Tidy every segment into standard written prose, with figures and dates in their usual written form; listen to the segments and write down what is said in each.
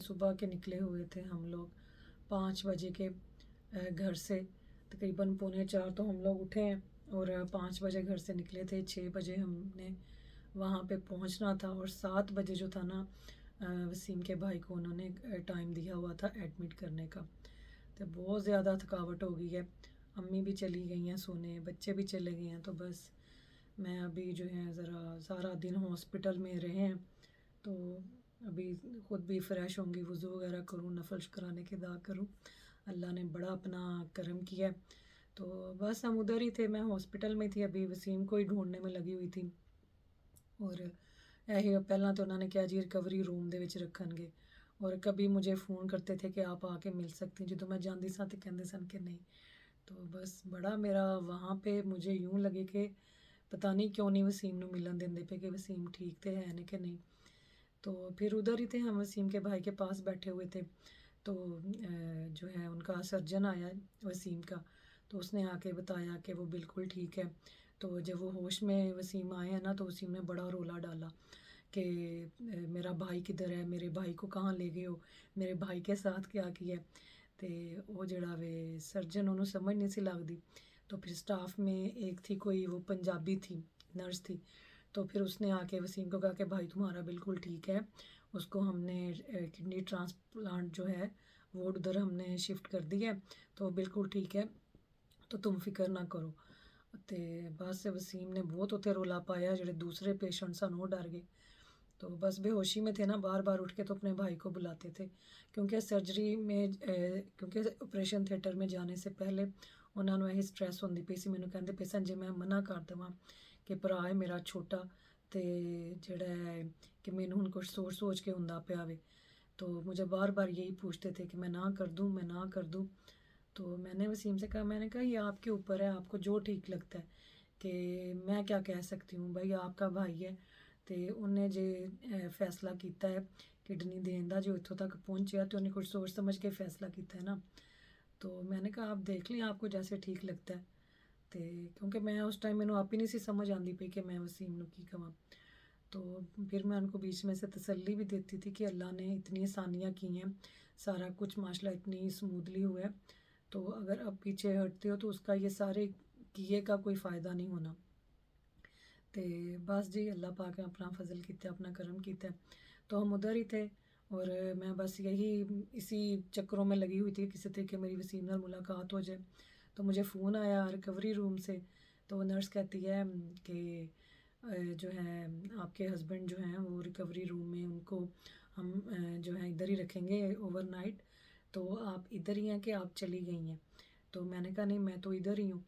सुबह के निकले हुए थे हम लोग 5 बजे के घर से। तकरीबन पौने 4 तो हम लोग उठे हैं और 5 बजे घर से निकले थे। 6 बजे हमने वहाँ पे पहुँचना था और 7 बजे जो था ना वसीम के भाई को उन्होंने टाइम दिया हुआ था एडमिट करने का। तो बहुत ज़्यादा थकावट हो गई है। अम्मी भी चली गई हैं सोने, बच्चे भी चले गए हैं। तो बस मैं अभी जो है ज़रा सारा दिन हॉस्पिटल में रहे हैं। तो अभी ख़ुद भी फ़्रेश होंगी, वज़ू वगैरह करूँ, नफल शुक्राने की अदा करूँ। अल्लाह ने बड़ा अपना करम किया है। तो बस हम उधर ही थे, मैं हॉस्पिटल में थी, अभी वसीम को ही ढूंढने में लगी हुई थी। और यही पहला तो उन्होंने क्या जी रिकवरी रूम ਦੇ ਵਿੱਚ ਰੱਖਣਗੇ और कभी मुझे फ़ोन करते थे कि आप आके मिल सकती हैं। जो मैं जाती सा तो कहते सन कि नहीं। तो बस बड़ा मेरा वहाँ पे मुझे यूँ लगे कि पता नहीं क्यों नहीं वसीम नू मिलन देंदे पे कि वसीम ठीक तो है नहीं कि नहीं। तो फिर उधर ही थे हम, वसीम के भाई के पास बैठे हुए थे। तो जो है उनका सर्जन आया वसीम का, तो उसने आके बताया कि वो बिल्कुल ठीक है। तो जब वो होश में वसीम आए हैं ना, तो वसीम ने बड़ा रोला डाला कि मेरा भाई किधर है, मेरे भाई को कहाँ ले गए हो, मेरे भाई के साथ क्या किया है। तो वो जड़ा वे सर्जन उन्होंने समझ नहीं सी लगती। तो फिर स्टाफ में एक थी कोई, वो पंजाबी थी, नर्स थी। तो फिर उसने आके वसीम को कहा कि भाई तुम्हारा बिल्कुल ठीक है, उसको हमने किडनी ट्रांसप्लांट जो है वो उधर हमने शिफ्ट कर दिया है, तो बिल्कुल ठीक है, तो तुम फिक्र ना करो। तो बस वसीम ने बहुत उत्थे रौला पाया, जो दूसरे पेशेंट सन वो डर गए। तो बस बेहोशी में थे ना, बार बार उठ के तो अपने भाई को बुलाते थे। क्योंकि सर्जरी में क्योंकि ऑपरेशन थिएटर में जाने से पहले उन्होंने यही स्ट्रैस होंदी पई सी। मैनू कहंदे पे सन जे मैं मना कर देवां कि भरा है मेरा छोटा, तो जड़ा है कि मैनू हुण कुछ सोच सोच के हुंदा पिया वे। तो मुझे बार बार यही पूछते थे कि मैं ना कर दूँ, मैं ना कर दूँ। तो मैंने वसीम से कहा, मैंने कहा ये आपके ऊपर है, आपको जो ठीक लगता है, कि मैं क्या कह सकती हूँ, भाई आपका भाई है। तो उन्हें जे फैसला किया है किडनी देने का, जो इतों तक पहुँचा, तो उन्हें कुछ सोच समझ के फैसला किया है ना। तो मैंने कहा आप देख लें, आपको जैसे ठीक लगता है। तो क्योंकि मैं उस टाइम मैंने आप ही नहीं सी समझ आती पई कि मैं वसीम नू की कवां। तो फिर मैं उनको बीच में से तसल्ली भी देती थी कि अल्लाह ने इतनी आसानियाँ की हैं, सारा कुछ माशाल्लाह इतनी स्मूथली हुआ है। तो अगर अब पीछे हटते हो तो उसका ये सारे किए का कोई फ़ायदा नहीं होना। तो बस जी अल्लाह पाक ने अपना फजल किया, अपना करम किया। तो हम उधर ही थे और मैं बस यही इसी चक्करों में लगी हुई थी किसी तरीके मेरी वसीम नाल मुलाकात हो जाए। तो मुझे फ़ोन आया रिकवरी रूम से। तो वो नर्स कहती है कि जो है आपके हस्बैंड जो हैं वो रिकवरी रूम में, उनको हम जो है इधर ही रखेंगे ओवरनाइट। तो आप इधर ही हैं कि आप चली गई हैं। तो मैंने कहा नहीं मैं तो इधर ही हूँ।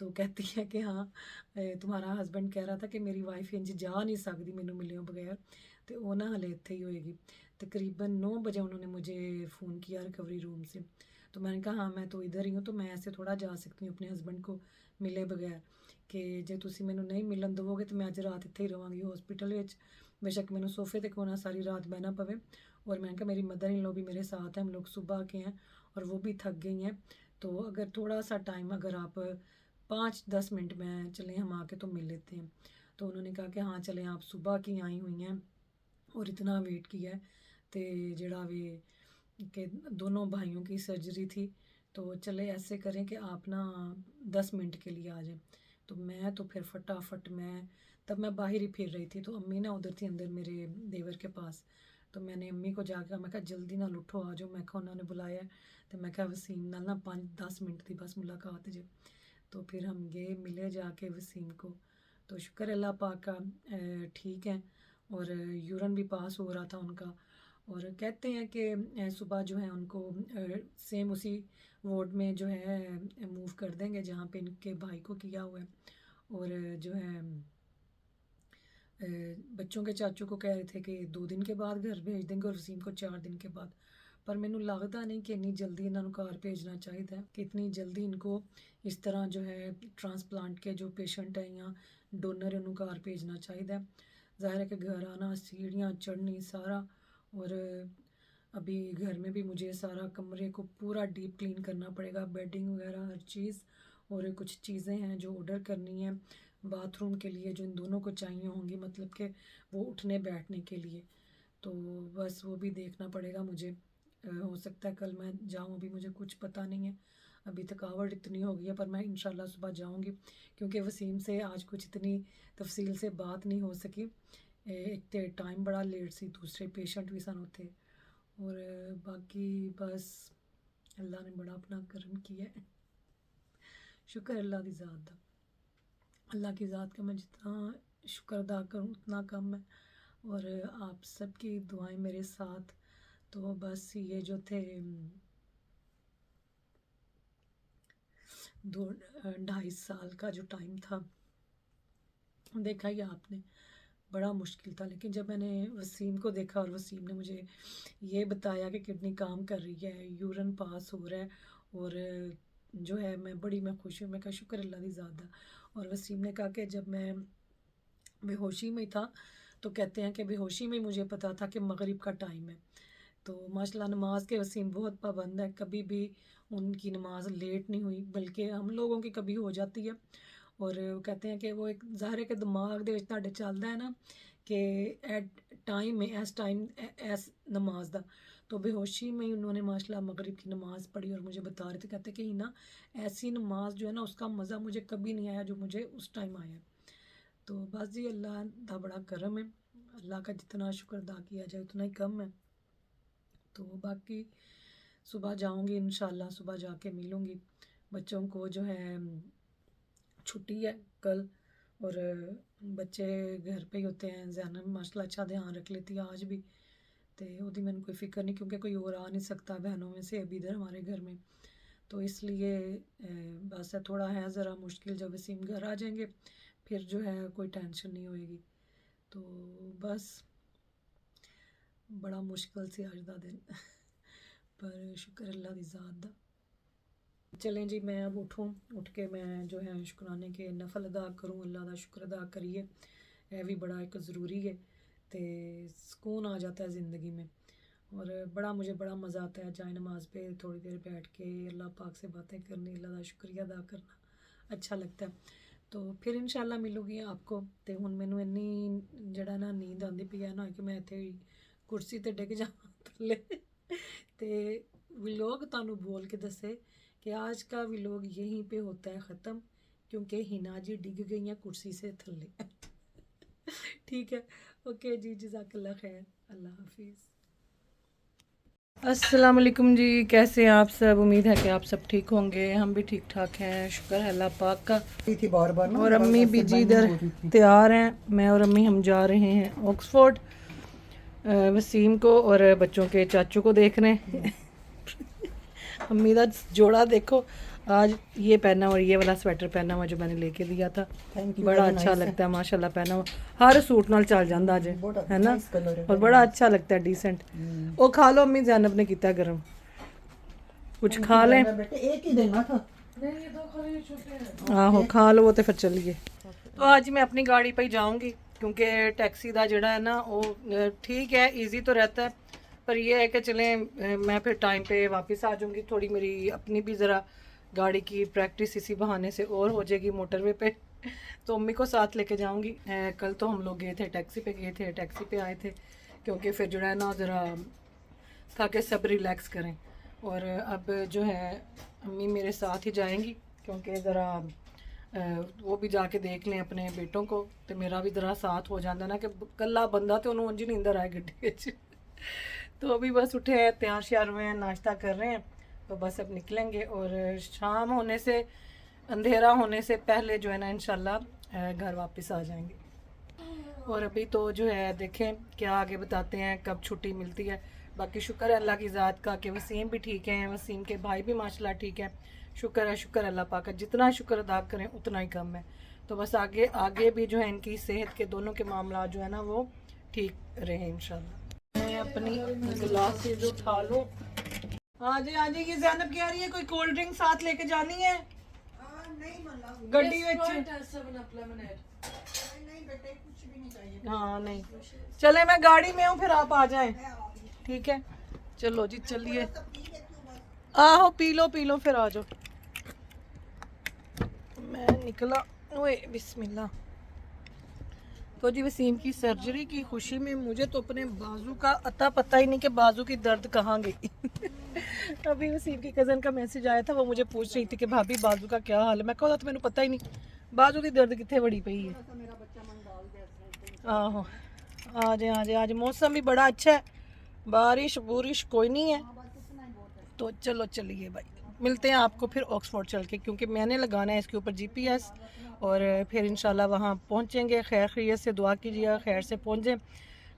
तो कहती है कि हाँ तुम्हारा हस्बैंड कह रहा था कि मेरी वाइफ इंज जा नहीं सकती मैनू मिले बगैर, तो वो ना हले इत्थे ही होएगी। तकरीबन 9 बजे उन्होंने मुझे फ़ोन किया रिकवरी रूम से। तो मैंने कहा हाँ मैं तो इधर ही हूँ, तो मैं ऐसे थोड़ा जा सकती हूँ अपने हस्बैंड को मिले बगैर, कि जे तुसी मैनू नहीं मिलन दवोगे तो मैं अज रात इत्थे ही रवांगी हॉस्पिटल विच। बेशक मैनू सोफे ते कोना सारी रात बहना पवे। और मैंने कहा मेरी मदर इन लॉ भी मेरे साथ हैं, हम लोग सुबह के हैं और वो भी थक गई हैं। तो अगर थोड़ा सा टाइम, अगर आप 5-10 मिनट में चलें हम आके तो मिल लेते हैं। तो उन्होंने कहा कि हाँ चलें, आप सुबह की आई हुई हैं और इतना वेट किया है। तो जड़ा वे कि दोनों भाइयों की सर्जरी थी, तो चले ऐसे करें कि आप ना 10 मिनट के लिए आ जाएं। तो मैं तो फिर फटाफट तब मैं बाहर ही फिर रही थी। तो अम्मी ना उधर थी अंदर मेरे देवर के पास। तो मैंने अम्मी को जाकर मैं कहा जल्दी ना उठो आ जाओ, मैं कहा उन्होंने बुलाया है। तो मैं कहा वसीम नाल ना 5-10 मिनट की बस मुलाकात जे। तो फिर हम गए मिले जाके वसीम को। तो शुक्र अल्लाह पाक का ठीक है और यूरन भी पास हो रहा था उनका। और कहते हैं कि सुबह जो है उनको सेम उसी वार्ड में जो है मूव कर देंगे जहाँ पे इनके भाई को किया हुआ है। और जो है बच्चों के चाचू को कह रहे थे कि 2 दिन के बाद घर भेज देंगे और वसीम को 4 दिन के बाद। पर मैनू लगता नहीं कि इन्नी जल्दी इन्हों घर भेजना चाहिए, कि इतनी जल्दी इनको इस तरह जो है ट्रांसप्लांट के जो पेशेंट हैं या डोनर है उन्होंने घर भेजना चाहिए। ज़ाहिर है कि घर आना, सीढ़ियाँ चढ़नी सारा, और अभी घर में भी मुझे सारा कमरे को पूरा डीप क्लीन करना पड़ेगा, बेडिंग वगैरह हर चीज़। और कुछ चीज़ें हैं जो ऑर्डर करनी है बाथरूम के लिए, जो इन दोनों को चाहिए होंगी, मतलब कि वो उठने बैठने के लिए। तो बस वो भी देखना पड़ेगा मुझे। हो सकता है कल मैं जाऊँ, अभी मुझे कुछ पता नहीं है, अभी थकावट इतनी हो गई है, पर मैं इंशाल्लाह सुबह जाऊँगी, क्योंकि वसीम से आज कुछ इतनी तफसील से बात नहीं हो सकी। एक तो टाइम बड़ा लेट सी, दूसरे पेशेंट भी सन होते, और बाकी बस अल्लाह ने बड़ा अपना करम किया है। शुक्र अल्लाह की ज़ात दा, अल्लाह की ज़ात का मैं जितना शुक्र अदा करूँ उतना कम है। और आप सबकी दुआएं मेरे साथ। तो बस ये जो थे 2-2.5 साल का जो टाइम था, देखा ही आपने, बड़ा मुश्किल था। लेकिन जब मैंने वसीम को देखा और वसीम ने मुझे ये बताया कि किडनी काम कर रही है, यूरिन पास हो रहा है, और जो है मैं खुश हूँ। मैं कहा शुक्र अल्लाह की ज़्यादा। और वसीम ने कहा कि जब मैं बेहोशी में था तो कहते हैं कि बेहोशी में मुझे पता था कि मगरिब का टाइम है। तो माशाल्लाह नमाज के वसीम बहुत पाबंद है, कभी भी उनकी नमाज लेट नहीं हुई, बल्कि हम लोगों की कभी हो जाती है। और वो कहते हैं कि वो एक ज़ाहिर है कि दिमाग दे विच तुहाडे चलदा है ना कि एट टाइम में एस टाइम एस नमाज दा। तो बेहोशी में ही उन्होंने माशाल्लाह मगरिब की नमाज़ पढ़ी और मुझे बता रहे थे, कहते कि ना ऐसी नमाज जो है ना उसका मज़ा मुझे कभी नहीं आया जो मुझे उस टाइम आया। तो बस जी अल्लाह दा बड़ा करम है, अल्लाह का जितना शुक्र अदा किया जाए उतना ही कम है। तो बाकी सुबह जाऊंगी इंशाल्लाह, सुबह जाके मिलूंगी। बच्चों को जो है छुट्टी है कल, और बच्चे घर पे ही होते हैं। ज़ैनब माशाल्लाह अच्छा ध्यान रख लेती है आज भी, तो ओदी मैंने कोई फ़िक्र नहीं, क्योंकि कोई और आ नहीं सकता बहनों में से अभी इधर हमारे घर में। तो इसलिए बस है, थोड़ा है ज़रा मुश्किल, जब वसीम घर आ जाएंगे फिर जो है कोई टेंशन नहीं होएगी। तो बस बड़ा मुश्किल से आज दा दिन पर शुक्र अल्लाह की ज़ात दा। चलें जी, मैं अब उठूँ, उठ के मैं जो है शुक्राने के नफल अदा करूँ, अल्लाह का शुक्र अदा करिए। यह भी बड़ा एक ज़रूरी है, तो सुकून आ जाता है ज़िंदगी में। और मुझे बड़ा मज़ा आता है जाए नमाज़ पे थोड़ी देर बैठ के अल्लाह पाक से बातें करनी, अल्लाह का शुक्रिया अदा करना अच्छा लगता है। तो फिर इंशाल्लाह मिलूँगी आपको। तो हुण मैनू इन्नी जड़ा ना नींद आती पई है ना कि मैं इत्थे कुर्सी ते डिग जावां थल्ले। ते व्लॉग तुहानू बोल के दसे कि आज का व्लॉग यहीं पे होता है ख़त्म, क्योंकि हिना जी डिग गई हैं कुर्सी से थल्ले। ठीक है, ओके जी, जज़ाकल्लाह खैर, अल्लाह हाफिज़। अस्सलाम वालेकुम जी, कैसे हैं आप सब? उम्मीद है कि आप सब ठीक होंगे। हम भी ठीक ठाक हैं, शुक्र है अल्लाह पाक का। थी बार बार ना, और अम्मी भी जी इधर तैयार हैं, मैं और अम्मी हम जा रहे हैं ऑक्सफोर्ड वसीम को और बच्चों के चाचू को देखने। अम्मी का जोड़ा देखो, आज ये पहना और ये वाला स्वेटर पहना हुआ जो मैंने लेके दिया था, बड़ा अच्छा लगता है माशाल्लाह। पहना हुआ हर सूट नाल चल जांदा अज, है ना, और बड़ा अच्छा लगता है, डिसेंट। ओ खा लो अम्मी, ज़ैनब ने किया गरम, कुछ खा लें। एक ही देना था। आहो खा लो, वो तो फिर चलिए। तो आज मैं अपनी गाड़ी पे ही जाऊंगी, क्योंकि टैक्सी का जड़ा है ना वो ठीक है, इजी तो रहता है, पर ये है कि चलें मैं फिर टाइम पे वापस आ जाऊंगी। थोड़ी मेरी अपनी भी ज़रा गाड़ी की प्रैक्टिस इसी बहाने से और हो जाएगी मोटरवे पे। तो अम्मी को साथ लेके जाऊंगी। कल तो हम लोग गए थे टैक्सी पे, टैक्सी पे आए थे, क्योंकि फिर जो है ना ज़रा ताकि सब रिलैक्स करें। और अब जो है अम्मी मेरे साथ ही जाएंगी, क्योंकि ज़रा वो भी जाके देख लें अपने बेटों को, तो मेरा भी ज़रा साथ हो जाता ना, कि कल्ला बंदा तो उन्होंने उंज नींदर आए गड्डी। तो अभी बस उठे हैं, तैयार श्यार हुए हैं, नाश्ता कर रहे हैं, तो बस अब निकलेंगे। और शाम होने से, अंधेरा होने से पहले जो है ना इंशाल्लाह घर वापस आ जाएंगे। और अभी तो जो है देखें क्या आगे बताते हैं, कब छुट्टी मिलती है। बाकी शुक्र है अल्लाह की ज़ात का कि वसीम भी ठीक है, वसीम के भाई भी माशाल्लाह ठीक है। शुक्र अल्लाह पाक का, जितना शुक्र अदा करें उतना ही कम है। तो बस आगे आगे भी जो है इनकी सेहत के दोनों के मामला जो है ना वो ठीक रहे इंशाल्लाह। मैं अपनी ग्लासेज उठा लूँ। आज ये ज़ैनब कह रही है कोई कोल्ड ड्रिंक साथ लेके जानी है गड्डी हाँ नहीं, चले मैं गाड़ी में हूँ, फिर आप आ जाएं। ठीक है, चलो जी चलिए। आहो पी लो फिर आ जाओ। मैं निकला, ओए बिस्मिल्लाह। तो जी वसीम की सर्जरी की खुशी में मुझे तो अपने बाजू का अता पता ही नहीं कि बाजू की दर्द कहाँ गई। अभी वसीम की कज़न का मैसेज आया था, वो मुझे पूछ रही थी कि भाभी बाजू का क्या हाल है। मैं कहा तो मैंने पता ही नहीं बाजू की दर्द कितने बड़ी पई है। आहो आज मौसम भी बड़ा अच्छा है, बारिश बुरिश कोई नहीं है। तो चलो चलिए भाई, मिलते हैं आपको फिर ऑक्सफोर्ड चल के, क्योंकि मैंने लगाना है इसके ऊपर GPS और फिर इंशाल्लाह वहाँ पहुँचेंगे। खैर खैरियत से दुआ कीजिएगा, खैर से पहुँचें।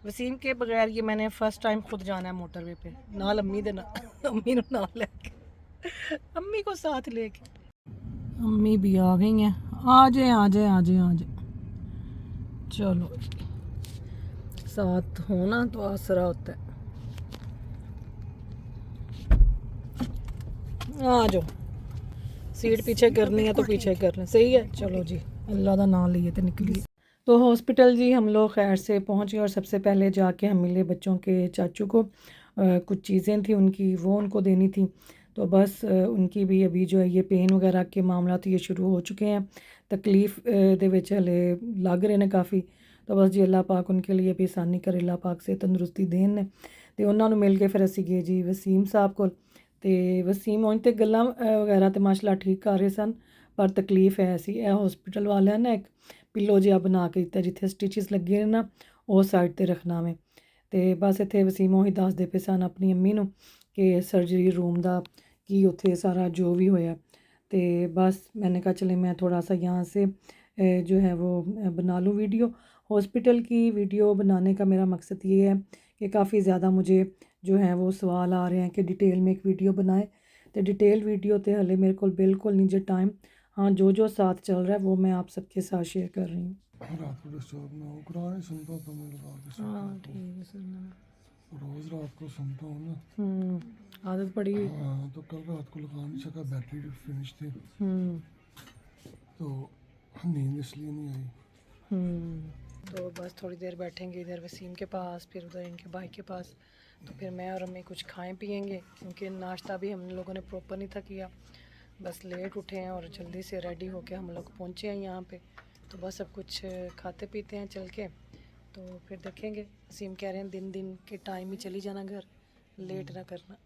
वसीम के बगैर ये मैंने फ़र्स्ट टाइम खुद जाना है मोटरवे पे, नाल अम्मी दे ना अम्मी नू नाल लेके, अम्मी को साथ लेके। अम्मी भी आ गई हैं, आ जाए। चलो साथ होना तो आसरा होता है। आ जाओ, सीट पीछे करनी है तो पीछे कर लें, सही है। चलो जी, अल्लाह का नाम लिए तो निकलिए। तो हॉस्पिटल जी हम लोग खैर से पहुंच गए और सबसे पहले जाके हम मिले बच्चों के चाचू को। कुछ चीज़ें थी उनकी, वो उनको देनी थी। तो बस उनकी भी अभी जो है ये पेन वगैरह के मामला तो ये शुरू हो चुके हैं, तकलीफ़ दे विच हले लग रहे ने काफ़ी। तो बस जी अल्लाह पाक उनके लिए भी आसानी करे, अल्लाह पाक से तंदुरुस्ती देन ने। ते उन्हां नूं मिल के फिर असीं गए जी वसीम साहब कोल। ਤੇ ਵਸੀਮ ਉਂਝ ਤੇ ਗੱਲਾਂ ਵਗੈਰਾ ਤੇ ਮਾਸ਼ਾਅੱਲਾ ਠੀਕ ਕਰ ਰਹੇ ਸਨ, ਪਰ ਤਕਲੀਫ ਹੈ ਸੀ। ਇਹ ਹਸਪੀਟਲ ਵਾਲਿਆਂ ਨੇ ਇੱਕ ਪਿੱਲੋ ਜਿਹਾ ਬਣਾ ਕੇ ਦਿੱਤਾ ਜਿੱਥੇ ਸਟਿਚਸ ਲੱਗੇ ਨੇ ਨਾ, ਉਹ ਸਾਈਡ ਤੇ ਰੱਖਣਾ ਵੇ। ਤੇ ਬਸ ਇੱਥੇ ਵਸੀਮ ਉਹੀ ਦੱਸਦੇ ਪਏ ਸਨ ਆਪਣੀ ਅੰਮੀ ਨੂੰ ਕਿ ਸਰਜਰੀ रूम ਦਾ ਕੀ ਉੱਥੇ ਸਾਰਾ ਜੋ ਵੀ ਹੋਇਆ। ਤੇ बस मैंने कहा चले मैं थोड़ा सा यहाँ से जो है वो बना लूँ वीडियो। हॉस्पिटल की वीडियो बनाने का मेरा मकसद ये है कि काफ़ी ज़्यादा मुझे जो है वो सवाल आ रहे हैं कि डिटेल में एक वीडियो बनाए। तो डिटेल वीडियो तो हले मेरे को बिल्कुल नहीं जो टाइम, हाँ जो साथ चल रहा है वो मैं आप सबके साथ शेयर कर रही हूँ। रात को डिस्टर्ब ना हो, कुरान ही सुनता था मैं लगा के सोता हाँ हूँ। ठीक है सर। रोज रात को सुनता हूँ ना। आदत पड़ी हुई। हाँ, तो कल रात को लगा नहीं सका, बैटरी फिनिश थी तो नींद इसलिए नहीं आई। तो बस थोड़ी देर बैठेंगे इधर वसीम के पास, फिर उधर इनके भाई के पास। तो फिर मैं और अम्मी कुछ खाएं पिएंगे, क्योंकि नाश्ता भी हम लोगों ने प्रॉपर नहीं था किया, बस लेट उठे हैं और जल्दी से रेडी होके हम लोग पहुँचे हैं यहाँ पे। तो बस अब कुछ खाते पीते हैं चल के, तो फिर देखेंगे। वसीम कह रहे हैं दिन के टाइम ही चली जाना घर, लेट ना करना,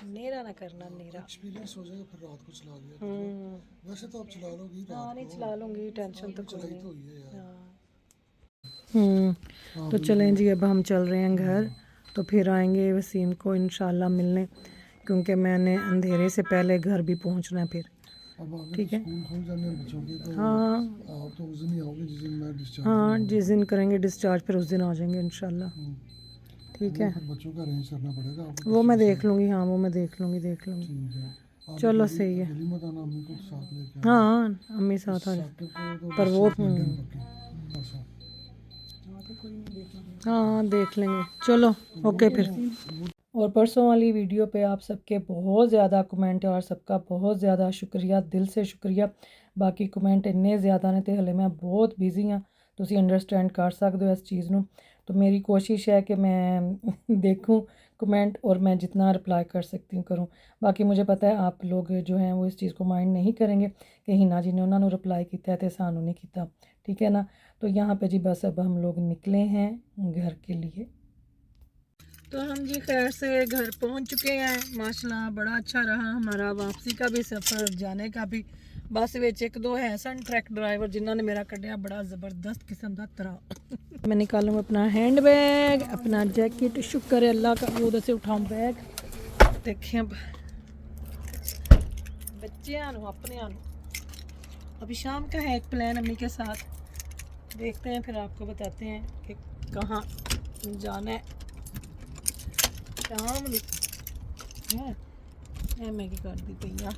नेरा ना करना नेरा। एक्सपीरियंस हो जाएगा फिर रात को चला लिया करो। वैसे तो आप चला लोगी रात हाँ नहीं को, चला लूँगी, टेंशन तो कोई चलाई नहीं। तो हुई है यार। हाँ। तो चलें जी, अब हम चल रहे हैं घर। तो फिर आएंगे वसीम को इंशाल्लाह मिलने, क्योंकि मैंने अंधेरे से पहले घर भी पहुंचना है फिर। अब आगे ठीक है। स्कूल खुल जाने हैं बच्चों के, तो हाँ आप तो उस दिन ही आओगे जिस दिन मैं डिस्चार्ज हाँ, जिस दिन करेंगे डिस्चार्ज फिर उस दिन आ जाएंगे इंशाल्लाह। ठीक है, फिर बच्चों का अरेंज करना पड़ेगा आपको। वो मैं देख लूँगी। हाँ वो मैं देख लूँगी। ठीक है। आप चलो सही है। अकेली मत आना, अम्मी को साथ लेके आना। हाँ अम्मी साथ आ जाए। साकिब को तो पर बस वो 1 घंटे में पक्की परसों। हाँ देख लेंगे। चलो ओके फिर। और परसों वाली वीडियो पे आप सबके बहुत ज़्यादा कमेंट है और सबका बहुत ज़्यादा शुक्रिया, दिल से शुक्रिया। बाकी कमेंट इन्ने ज़्यादा ने ते हले मैं बहुत बिजी हाँ, तुसी अंडरस्टैंड कर सकते हो इस चीज़ नू। तो मेरी कोशिश है कि मैं देखूं कमेंट और मैं जितना रिप्लाई कर सकती हूँ करूँ। बाकी मुझे पता है आप लोग जो हैं वो इस चीज़ को माइंड नहीं करेंगे कि हिना जी ने उन्होंने रिप्लाई किया है तो सानू नहीं किया, ठीक है ना। तो यहाँ पे जी बस अब हम लोग निकले हैं घर के लिए। तो हम जी खैर से घर पहुंच चुके हैं। माशाल्लाह बड़ा अच्छा रहा हमारा वापसी का भी सफ़र, जाने का भी। बस विच एक दो है सन ट्रक ड्राइवर जिन्होंने मेरा कटिया बड़ा ज़बरदस्त किस्म का तरह। मैं निकालूँ अपना हैंड बैग, अपना जैकेट, शुक्र है अल्लाह का, वो उधर से उठाऊँ बैग। देखें अब बच्चे अपने अभी शाम का है एक प्लान अम्मी के साथ, देखते हैं फिर आपको बताते हैं कि कहाँ जाना है। शाम है मैं की कर दी भैया।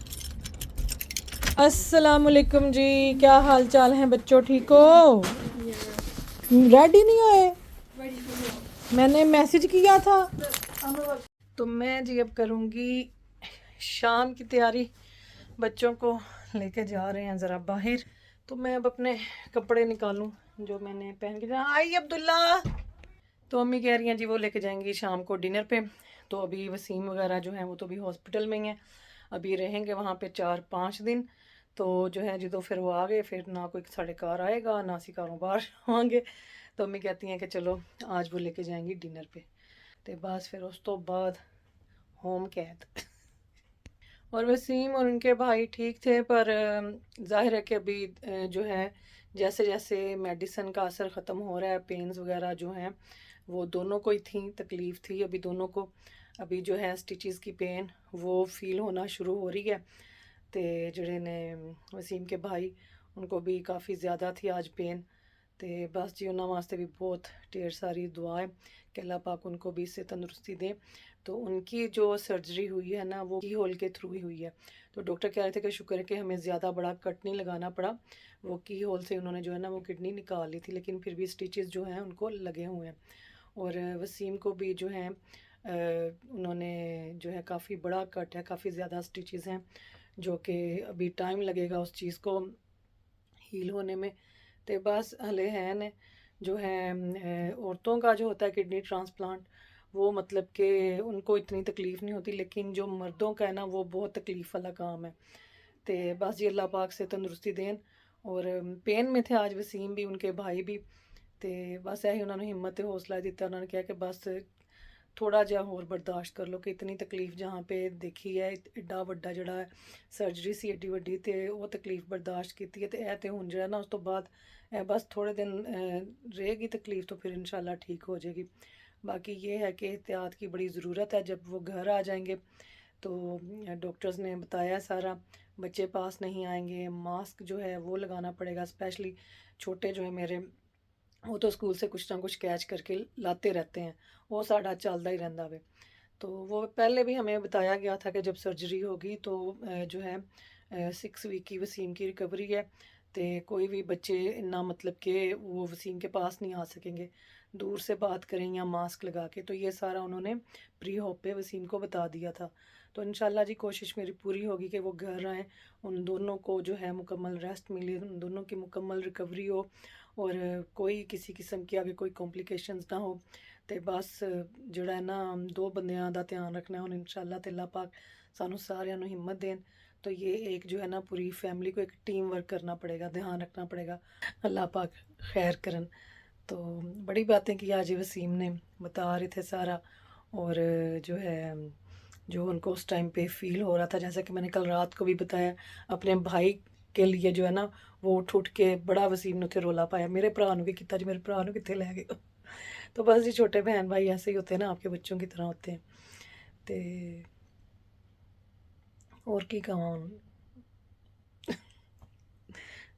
अस्सलामुअलैकुम जी, क्या हाल चाल है बच्चों, ठीक हो? रेडी नहीं होए? मैंने मैसेज किया था। तो मैं जी अब करूँगी शाम की तैयारी, बच्चों को लेके जा रहे हैं ज़रा बाहर। तो मैं अब अपने कपड़े निकालूं जो मैंने पहन के आई अब्दुल्ला। तो अम्मी कह रही हैं जी वो लेके जाएंगी शाम को डिनर पे। तो अभी वसीम वगैरह जो हैं वो तो अभी हॉस्पिटल में ही हैं, अभी रहेंगे वहाँ पे 4-5 दिन। तो जो है जो फिर वो आ गए, फिर ना कोई साढ़े घर आएगा ना असी घरों बाहर आवांगे। तो अम्मी कहती हैं कि चलो आज वो लेके जाएंगी डिनर पे। तो बस फिर उस तो बाद होम कैद। और वसीम और उनके भाई ठीक थे, पर ज़ाहिर है कि अभी जो है जैसे जैसे मेडिसिन का असर ख़त्म हो रहा है, पेन्स वगैरह जो हैं वो दोनों को ही थी, तकलीफ़ थी अभी दोनों को। अभी जो है स्टिचेस की पेन वो फील होना शुरू हो रही है। तो जड़े ने वसीम के भाई, उनको भी काफ़ी ज़्यादा थी आज पेन। तो बस जी उन्होंने वास्ते भी बहुत ढेर सारी दुआ है कि अल्लाह पाक उनको भी इससे तंदुरुस्ती दे। तो उनकी जो सर्जरी हुई है ना, वो की होल के थ्रू ही हुई है। तो डॉक्टर कह रहे थे कि शुक्र है कि हमें ज़्यादा बड़ा कट नहीं लगाना पड़ा, वो की होल से उन्होंने जो है ना वो किडनी निकाल ली थी, लेकिन फिर भी स्टिचेस जो हैं उनको लगे हुए हैं। और वसीम को भी जो है उन्होंने जो है काफ़ी बड़ा कट है, काफ़ी ज़्यादा स्टिचेस हैं, जो कि अभी टाइम लगेगा उस चीज़ को हील होने में। तो बस हले है ने जो है औरतों का जो होता है किडनी ट्रांसप्लांट, वो मतलब कि उनको इतनी तकलीफ़ नहीं होती, लेकिन जो मर्दों का है ना वो बहुत तकलीफ़ वाला काम है। तो बस जी अल्लाह पाक से तंदुरुस्ती देन। और पेन में थे आज वसीम भी, उनके भाई भी। तो बस यही उन्होंने हिम्मत ते हौसला दिता, उन्होंने कहा कि बस थोड़ा जिहा होर बर्दाश्त कर लो, कि इतनी तकलीफ जहाँ पे देखी है, एड्डा वड्डा जड़ा सर्जरी सी एड्डी वड्डी, तो वो तकलीफ बर्दाश्त की है। तो यह तो हुण जो है ना उस तो बाद बस थोड़े दिन रहेगी तकलीफ, तो फिर इंशाल्लाह ठीक हो जाएगी। बाकी ये है कि एहतियात की बड़ी ज़रूरत है। जब वो घर आ जाएंगे तो डॉक्टर्स ने बताया सारा, बच्चे पास नहीं आएंगे, मास्क जो है वो लगाना पड़ेगा। स्पेशली छोटे जो है मेरे, वो तो स्कूल से कुछ ना कुछ कैच करके लाते रहते हैं, वो साढ़ा चलता ही रहता वे। तो वो पहले भी हमें बताया गया था कि जब सर्जरी होगी तो जो है 6 वीक की वसीम की रिकवरी है। तो कोई भी बच्चे ना मतलब कि वो वसीम के पास नहीं आ सकेंगे, दूर से बात करें या मास्क लगा के। तो ये सारा उन्होंने प्री होप पे वसीम को बता दिया था। तो इंशाल्लाह जी कोशिश मेरी पूरी होगी कि वो घर आएँ, उन दोनों को जो है मुकम्मल रेस्ट मिले, उन दोनों की मुकम्मल रिकवरी हो, और कोई किसी किस्म की आगे कोई कॉम्प्लिकेशंस ना हो। तो बस ਜਿਹੜਾ है ना दो बंदियां का ध्यान रखना है हुण इंशाल्लाह। ते अल्लाह पाक सानू सारियां नू हिम्मत देन। तो ये एक जो है ना पूरी फैमिली को एक टीम वर्क करना पड़ेगा, ध्यान रखना पड़ेगा, अल्लाह पाक खैर करन। तो बड़ी बातें की आज वसीम ने, बता रहे थे सारा। और जो है जो उनको उस टाइम पे फील हो रहा था, जैसा कि मैंने कल रात को भी बताया, अपने भाई के लिए जो है ना वो उठ उठ के बड़ा वसीम ने उत्थे रौला पाया, मेरे भरा नू की किता जी, मेरे भरा नू कित्थे लै गए हो। तो बस जी छोटे बहन भाई ऐसे ही होते हैं ना, आपके बच्चों की तरह होते हैं। तो और की कहां हुण,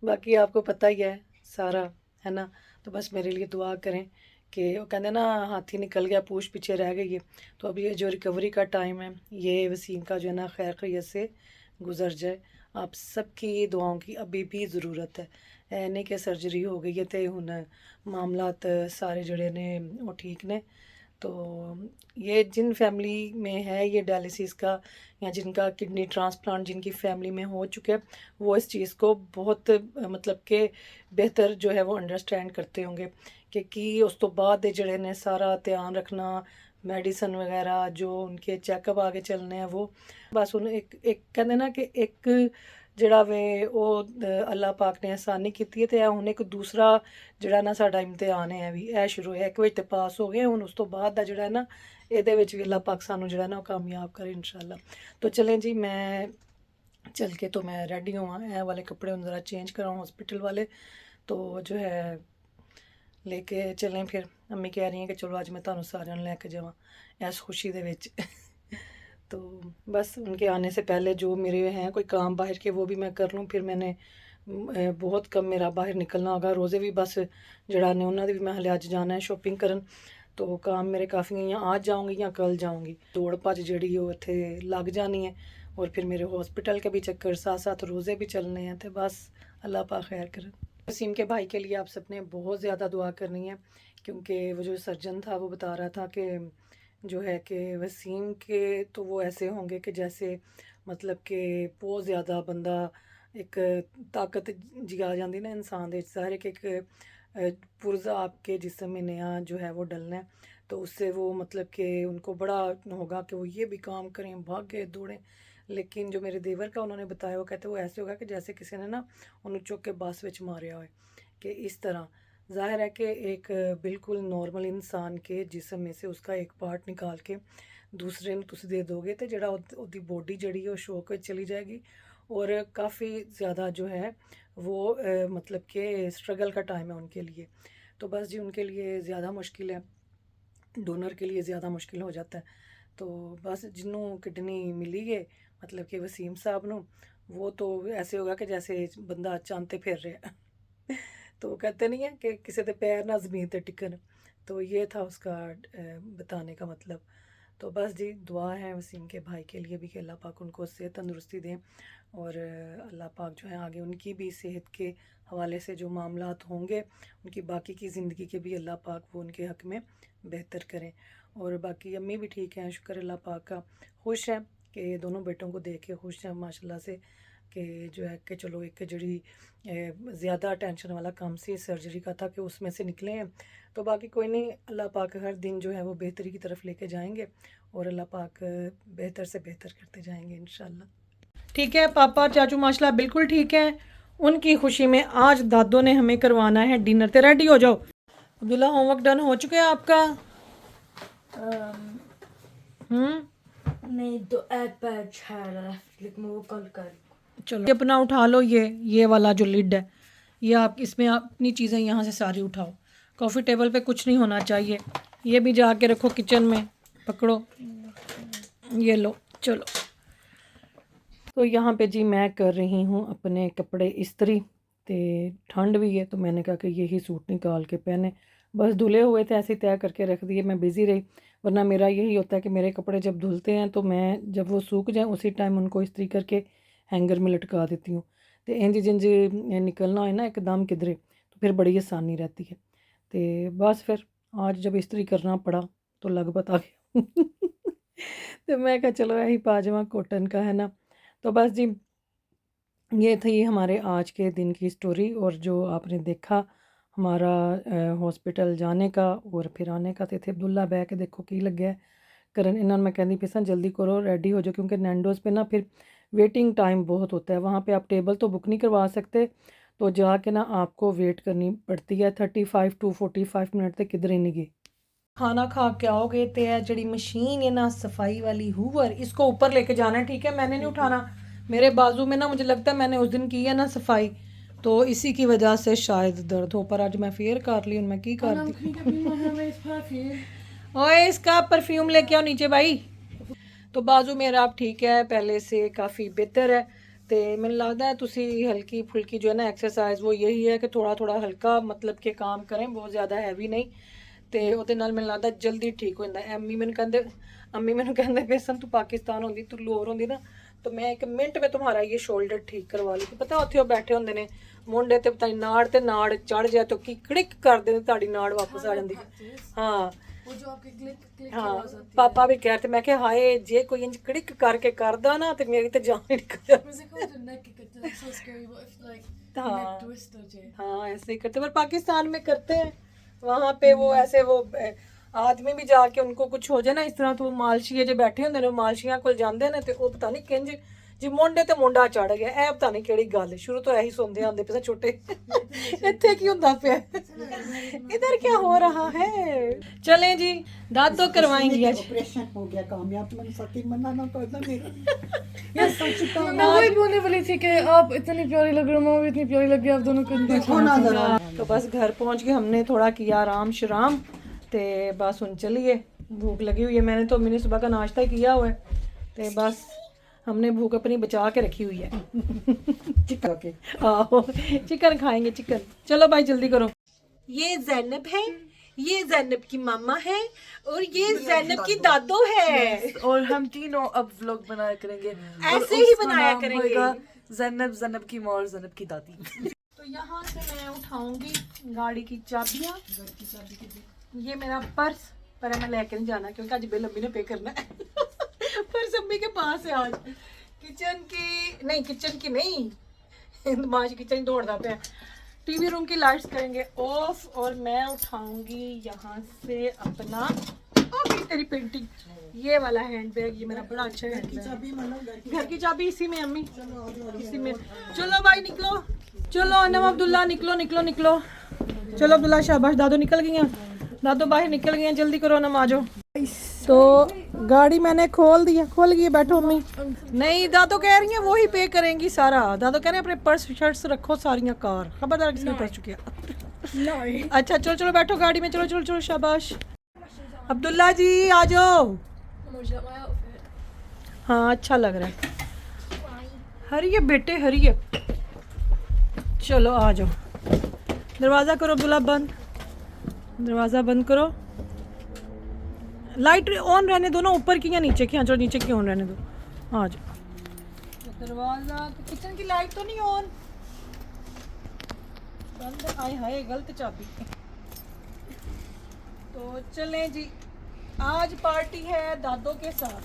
बाकी आपको पता ही है सारा, है ना। तो बस मेरे लिए दुआ करें कि वो कहते ना हाथी निकल गया पूछ पीछे रह गई है। तो अब ये जो रिकवरी का टाइम है, ये वसीम का जो है ना खैर खैरियत से गुजर जाए। आप सबकी दुआओं की अभी भी ज़रूरत है। नहीं कि सर्जरी हो गई है तो हुण मामलात सारे जड़े ने वो ठीक ने। तो ये जिन फैमिली में है ये डायलिसिस का, या जिनका किडनी ट्रांसप्लांट जिनकी फैमिली में हो चुका है, वो इस चीज़ को बहुत मतलब कि बेहतर जो है वो अंडरस्टैंड करते होंगे कि उस तो बाद दे जड़े ने सारा ध्यान रखना, मेडिसिन वगैरह जो उनके चैकअप आगे चलने हैं, वो बस उन्हें एक एक कहते ना कि एक जड़ा वे वो अल्लाह पाक ने आसानी की है। तो हुण एक दूसरा ਜਿਹੜਾ ਨਾ ਸਾਡਾ ਇਮਤਿਹਾਨ ਹੈ ਵੀ ਇਹ ਸ਼ੁਰੂ ਹੋਇਆ, ਇੱਕ ਵਿੱਚ ਤੇ ਪਾਸ ਹੋ ਗਏ, ਹੁਣ ਉਸ ਤੋਂ ਬਾਅਦ ਦਾ ਜਿਹੜਾ ਨਾ ਇਹਦੇ ਵਿੱਚ ਵੀ ਅੱਲਾਹ ਪਾਕ ਸਾਨੂੰ ਜਿਹੜਾ ਨਾ ਉਹ ਕਾਮਯਾਬ करे इंशाल्लाह। तो चलें जी, मैं चल के तो मैं रेडी हुआ, ये वाले कपड़े ज़रा चेंज कराऊँ हॉस्पिटल वाले, तो जो है लेके चलें फिर। अम्मी कह रही हैं कि चलो आज मैं तुहानू सारिਆਂ ਨੂੰ लेके जावां इस खुशी दे विच। तो बस उनके आने से पहले जो मेरे हैं कोई काम बाहर के वो भी मैं कर लूँ। फिर मैंने बहुत कम मेरा बाहर निकलना होगा, रोज़े भी बस जड़ा ने उन्होंने भी मैं हले अज जाना है शॉपिंग करन। तो काम मेरे काफ़ी हैं, या आज जाऊँगी या कल जाऊँगी, दौड़ भज जड़ी वो इत्थे लग जानी है। और फिर मेरे हॉस्पिटल के भी चक्कर, साथ साथ रोज़े भी चलने हैं। तो बस अल्लाह पाक खैर करे। वसीम के भाई के लिए आप सबने बहुत ज़्यादा दुआ करनी है, क्योंकि वो जो सर्जन था वो बता रहा था कि जो है कि वसीम के तो वो ऐसे होंगे कि जैसे मतलब कि बहुत ज़्यादा बंदा एक ताकत जी आ जाती ना इंसान दे, सारे के एक पुर्जा आपके जिस्म में नया जो है वो डलना है। तो उससे वो मतलब कि उनको बड़ा होगा कि वो ये भी काम करें, भागे दौड़ें। लेकिन जो मेरे देवर का उन्होंने बताया, वो कहते वो ऐसे होगा कि जैसे किसी ने ना उन्होंने चुक के बस विच मारिया हो, कि इस तरह ज़ाहिर है कि एक बिल्कुल नॉर्मल इंसान के जिस्म में से उसका एक पार्ट निकाल के दूसरे ਨੂੰ ਤੁਸੀਂ दे दोगे तो ਜਿਹੜਾ ਉਹਦੀ बॉडी जड़ी है वो शौक ਵਿੱਚ चली जाएगी, और काफ़ी ज़्यादा जो है वो मतलब कि स्ट्रगल का टाइम है उनके लिए। तो बस जी उनके लिए ज़्यादा मुश्किल है, डोनर के लिए ज़्यादा मुश्किल हो जाता है। तो बस जिन्हों किडनी मिली है मतलब कि वसीम साहब ਨੂੰ, वो तो ऐसे होगा कि जैसे बंदा चांते फिर रहा है तो कहते नहीं है कि किसी के पैर ना ज़मीन ते टिकन, तो ये था उसका बताने का मतलब। तो बस जी दुआ है वसीम के भाई के लिए भी कि अल्लाह पाक उनको सेहत तंदुरुस्ती दें, और अल्लाह पाक जो है आगे उनकी भी सेहत के हवाले से जो मामलात होंगे उनकी बाकी की ज़िंदगी के भी अल्लाह पाक वो उनके हक़ में बेहतर करें। और बाकी अम्मी भी ठीक हैं, शुक्र अल्लाह पाक का, खुश हैं कि दोनों बेटों को देख के खुश हैं माशाल्लाह से, कि जो है कि चलो एक जड़ी ज़्यादा टेंशन वाला काम सी सर्जरी का था कि उसमें से निकले हैं। तो बाकी कोई नहीं, अल्लाह पाक हर दिन जो है वो बेहतरी की तरफ लेके जाएंगे, और अल्लाह पाक बेहतर से बेहतर करते जाएंगे इंशाल्लाह। ठीक है, पापा चाचू माशाल्लाह बिल्कुल ठीक है। उनकी खुशी में आज दादों ने हमें करवाना है डिनर। तो रेडी हो जाओ अब्दुल्ला, होमवर्क डन हो चुका है आपका? नहीं तो iPad है, लेकिन वो कल कर। चलो ये अपना उठा लो, ये वाला जो लिड है, ये आप इसमें अपनी चीज़ें यहाँ से सारी उठाओ। कॉफ़ी टेबल पे कुछ नहीं होना चाहिए, ये भी जाके रखो किचन में, पकड़ो ये लो। चलो तो यहाँ पे जी मैं कर रही हूँ अपने कपड़े इस्त्री, तो ठंड भी है तो मैंने कहा कि यही सूट निकाल के पहने। बस धुले हुए थे ऐसे ही तय करके रख दिए, मैं बिज़ी रही। वरना मेरा यही होता है कि मेरे कपड़े जब धुलते हैं तो मैं जब वो सूख जाएँ उसी टाइम उनको इस्त्री करके हैंगर में लटका देती हूँ। तो इंज जिंज निकलना है ना एकदम किधरे, तो फिर बड़ी आसानी रहती है। तो बस फिर आज जब इस्त्री करना पड़ा तो लगभग आ गया तो मैं कहा चलो यही पाजामा कॉटन का है ना। तो बस जी ये थी हमारे आज के दिन की स्टोरी, और जो आपने देखा हमारा हॉस्पिटल जाने का और फिर आने का। तो इतने अब्दुल्ला बह के देखो की लग्या करन, इन्होंने मैं कहती पिसा जल्दी करो रेडी हो जाओ, क्योंकि नैंडोज पे ना फिर वेटिंग टाइम बहुत होता है। वहाँ पे आप टेबल तो बुक नहीं करवा सकते, तो जाके ना आपको वेट करनी पड़ती है 35 to 45 मिनट तक किधर ही नहीं गए। खाना खा के आओगे तो है जड़ी मशीन है ना सफाई वाली हूवर, इसको ऊपर लेके जाना है, ठीक है? मैंने नहीं उठाना, मेरे बाजू में ना मुझे लगता है मैंने उस दिन की है ना सफाई, तो इसी की वजह से शायद दर्द हो। पर आज मैं फेयर कर ली, मैं की कर दी। ओए इसका परफ्यूम लेके आओ नीचे भाई। तो बाजू मेरा आप ठीक है, पहले से काफ़ी बेहतर है। तो मैंने लगता है तुसी हल्की फुल्की जो है ना एक्सरसाइज वो यही है कि थोड़ा थोड़ा हल्का मतलब के काम करें, बहुत ज़्यादा हैवी नहीं। तो ਉਹਦੇ ਨਾਲ ਮੈਨੂੰ ਲੱਗਦਾ जल्दी ठीक हो ਜਾਂਦਾ। अम्मी मैंने कहते बेसन तू पाकिस्तान होंगी तू लोर होंगी ना तो मैं 1 मिनट में तुम्हारा ये शोल्डर ठीक करवा ली। पता उत्थे बैठे होंगे ने मुंडे ते पता नहीं नाड़ ते नाड़ चढ़ जाए तो की क्लिक कर दे ताड़ी नाड़ वापस आ जाती। हाँ वो जो आपके क्लिक हाँ पापा भी कह रहे थे, मैं क्या हाय जे कोई इंज क्लिक करके करदा ना तो मेरी तो जान ही निकल जाती। हाँ ऐसे ही करते, पर पाकिस्तान में करते हैं वहाँ पे वो ऐसे वो आदमी भी जाके उनको कुछ हो जाए ना इस तरह, तो वो मालशिया जो बैठे होंगे ने मालशिया को जाते हैं तो वो पता नहीं किंज जी मुंडे ते मुंडा चढ़ गया, ऐ पता नहीं केड़ी गल। शुरू तो यही सुनते आंदे पे छोटे इत्थे की हुंदा पे इधर क्या हो रहा है। चलें जी दादो करवाएंगी आज। ऑपरेशन हो गया कामयाब, मैंने सती मना ना कर दा मेरा। मैं वही बोलने वाली थी कि आप इतनी प्यारी लग रही हो, मैं भी इतनी प्यारी लग रही आप दोनों को। तो बस घर पहुंच के हमने थोड़ा किया आराम शराम, तो बस उन चलिए भूख लगी हुई है। मैंने तो मैंने सुबह का नाश्ता ही किया हुआ है, तो बस हमने भूख अपनी बचा के रखी हुई है। चिकन खाएंगे चिकन। चलो भाई जल्दी करो। ये जैनब है, ये जैनब की मामा है, और ये जैनब की दादो है। और हम तीनों अब व्लॉग बनाया करेंगे, ऐसे ही बनाया करेंगे। जैनब की माँ और जैनब की दादी। तो यहाँ से मैं उठाऊंगी गाड़ी की चाबियाँ। ये मेरा पर्स पर मैं लेकर नहीं जाना क्योंकि आज बिल अम्मी ने पे करना है। पर्स अम्मी के पास है आज। किचन की नहीं माज किचन दौड़ता पे। टीवी रूम की लाइट्स करेंगे ऑफ, और मैं उठाऊंगी यहाँ से अपना गई तेरी पेंटिंग। ये वाला हैंड बैग, ये मेरा बड़ा अच्छा हैंड बैग। अभी मतलब घर की चाबी इसी में अम्मी, इसी में। चलो भाई निकलो, चलो अनम अब्दुल्ला निकलो निकलो निकलो। चलो अब्दुल्ला शाबाश, दादो निकल गई हैं, दादो बाहर निकल गई हैं, जल्दी करो अनम आ जाओ। तो गाड़ी मैंने खोल दिया, खोल गई, बैठो अम्मी। नहीं दादो कह रही हैं वो ही पे करेंगी सारा। दादो कह रहे हैं अपने पर्स शर्ट्स रखो सारियां कार, खबरदार किसी ने पर्स चुकिया। अच्छा चलो चलो बैठो गाड़ी में, चलो चलो चलो शाबाश। अब्दुल्ला जी आ जाओ। हाँ अच्छा लग रहा है। हरिए बेटे हरिए, चलो आ जाओ। दरवाज़ा करो अब्दुल्ला बंद, दरवाज़ा बंद करो। लाइट ऑन रहने दो ना, ऊपर की या नीचे की? हाँ चलो नीचे की ऑन रहने दो, आ जाओ। दरवाज़ा किचन की लाइट तो नहीं ऑन? बंद। आए हाय गलत चाबी। तो चलें जी, आज पार्टी है दादो के साथ,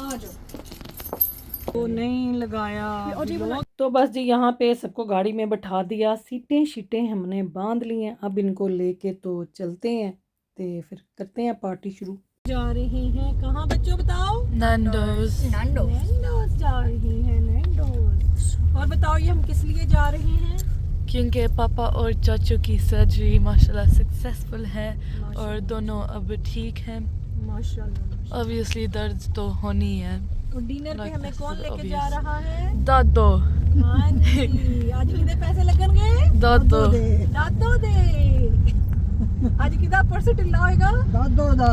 आ जाओ। तो नहीं लगाया तो बस जी यहाँ पे सबको गाड़ी में बैठा दिया, सीटें शीटें हमने बांध ली हैं। अब इनको लेके तो चलते हैं, तो फिर करते हैं पार्टी शुरू। जा रही हैं कहाँ बच्चों बताओ? Nando's. नैंडोज जा रही हैं, नैंडोज। और बताओ ये हम किस लिए जा रहे हैं? क्योंकि पापा और चाचू की सर्जरी माशाल्लाह सक्सेसफुल है और दोनों अब ठीक हैं। माशाल्लाह। ऑब्वियसली दर्द तो होनी है। और डिनर पे हमें कौन लेके obvious. जा रहा है? दादो हाँ जी। आज कितने पैसे लगनगे? दादो दादो दे। आज कितना परसे टिल्ला होएगा? दादो दा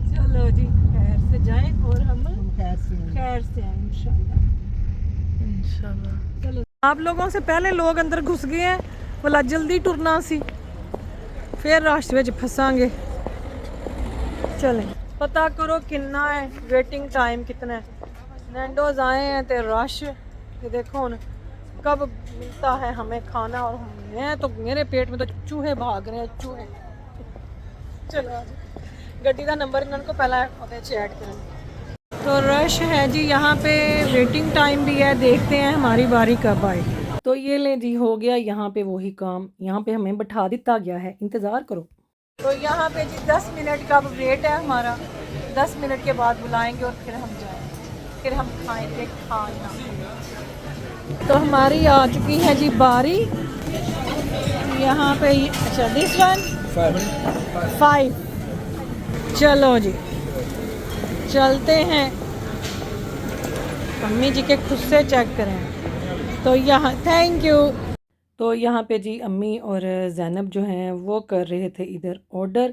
चलो जी खैर से जाएं और हम कैसे खैर से आए इंशाल्लाह। इंशाल्लाह। चलो आप लोगों से पहले लोग अंदर घुस गए हैं, बोला जल्दी टुरना सी, फिर रास्ते में फंसांगे। चलें पता करो कितना है, वेटिंग टाइम कितना है। नैंडोज आए हैं तो रश, ये देखो हुन कब मिलता है हमें खाना। और मैं तो मेरे पेट में तो चूहे भाग रहे हैं, चूहे। चलो आ जाओ। गड्डी का नंबर इन्होंने पहला ऐड करें। तो रश है जी यहाँ पे, वेटिंग टाइम भी है, देखते हैं हमारी बारी कब आए। तो ये ले जी हो गया यहाँ पे वही काम, यहाँ पे हमें बैठा दिया गया है, इंतज़ार करो। तो यहाँ पे जी 10 मिनट का वेट है हमारा, 10 मिनट के बाद बुलाएंगे और फिर हम जाएंगे, फिर हम खाएंगे खाना। तो हमारी आ चुकी है जी बारी यहाँ पे। अच्छा दिस वन 5। चलो जी चलते हैं, अम्मी जी के खुद से चेक करें। तो यहाँ थैंक यू। तो यहाँ पे जी अम्मी और ज़ैनब जो हैं वो कर रहे थे इधर ऑर्डर,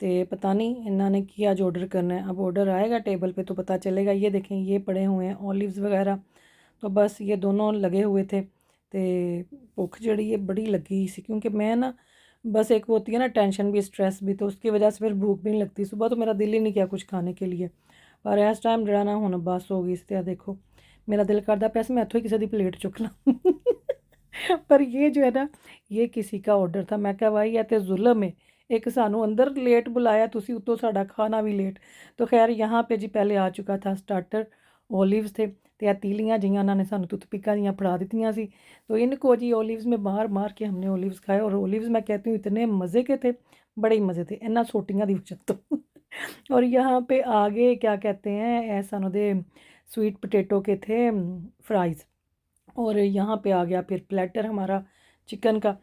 तो पता नहीं इन्होंने किया जो ऑर्डर करना है। अब ऑर्डर आएगा टेबल पे तो पता चलेगा। ये देखें ये पड़े हुए हैं ऑलिव्स वगैरह। तो बस ये दोनों लगे हुए थे, तो भुख जड़ी है बड़ी लगी सी, क्योंकि मैं ना बस एक वो होती है ना टेंशन भी स्ट्रेस भी, तो उसकी वजह से फिर भूख भी नहीं लगती। सुबह तो मेरा दिल ही नहीं किया कुछ खाने के लिए, पर इस टाइम जरा ना हुन बस हो गई। इस तरह देखो मेरा दिल करता पैसे मैं इतों ही किसी की प्लेट चुक ला पर ये जो है ना ये किसी का ऑर्डर था। मैं क्या भाई ये तो जुल्म है, एक सानू अंदर लेट बुलाया तुसी, उतो साडा खाना भी लेट। तो खैर यहाँ पे जी पहले आ चुका था स्टार्टर, ओलिव्स थे, तो यह तीलियाँ जियाँ उन्होंने सानू टूथपिकां दियाँ फड़ा दित्तियां सी। तो इनको जी ओलिव्स में मार मार के हमने ओलिव्स खाए, और ओलिव्स मैं कहती हूँ इतने मज़े के थे, बड़े ही मज़े थे इन्ना सोटियाँ दी वजह तो और यहाँ पे आगे क्या कहते हैं सानू दे स्वीट पोटैटो के थे फ्राइज़, और यहाँ पे आ गया फिर प्लेटर हमारा चिकन का।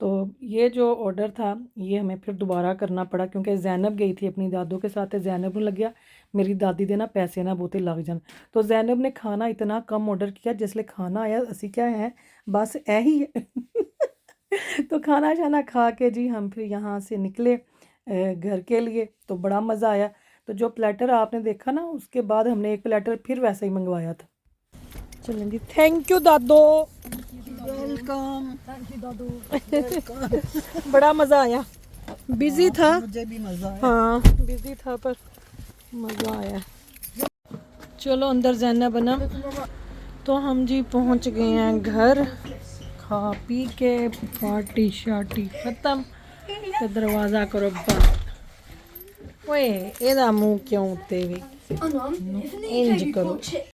तो ये जो ऑर्डर था ये हमें फिर दोबारा करना पड़ा, क्योंकि ज़ैनब गई थी अपनी दादों के साथ। ज़ैनब को लग गया मेरी दादी दे ना पैसे ना बहुते लग जान, तो ज़ैनब ने खाना इतना कम ऑर्डर किया, जिसले खाना आया असी क्या है बस यही है तो खाना शाना खा के जी हम फिर यहाँ से निकले घर के लिए। तो बड़ा मज़ा आया। तो जो प्लेटर आपने देखा ना उसके बाद हमने एक प्लेटर फिर वैसा ही मंगवाया था। चलें जी थैंक यू दादो, वेलकम। बड़ा मज़ा आया, बिजी था, मुझे भी मजा आया। हाँ बिजी था पर मज़ा आया। चलो अंदर ज़ैनब बना। तो हम जी पहुंच गए हैं घर, खा पी के पार्टी शार्टी ख़त्म। तो दरवाज़ा करो बंद। ओए एदा मुंह क्यों उत्ते भी इंज करो।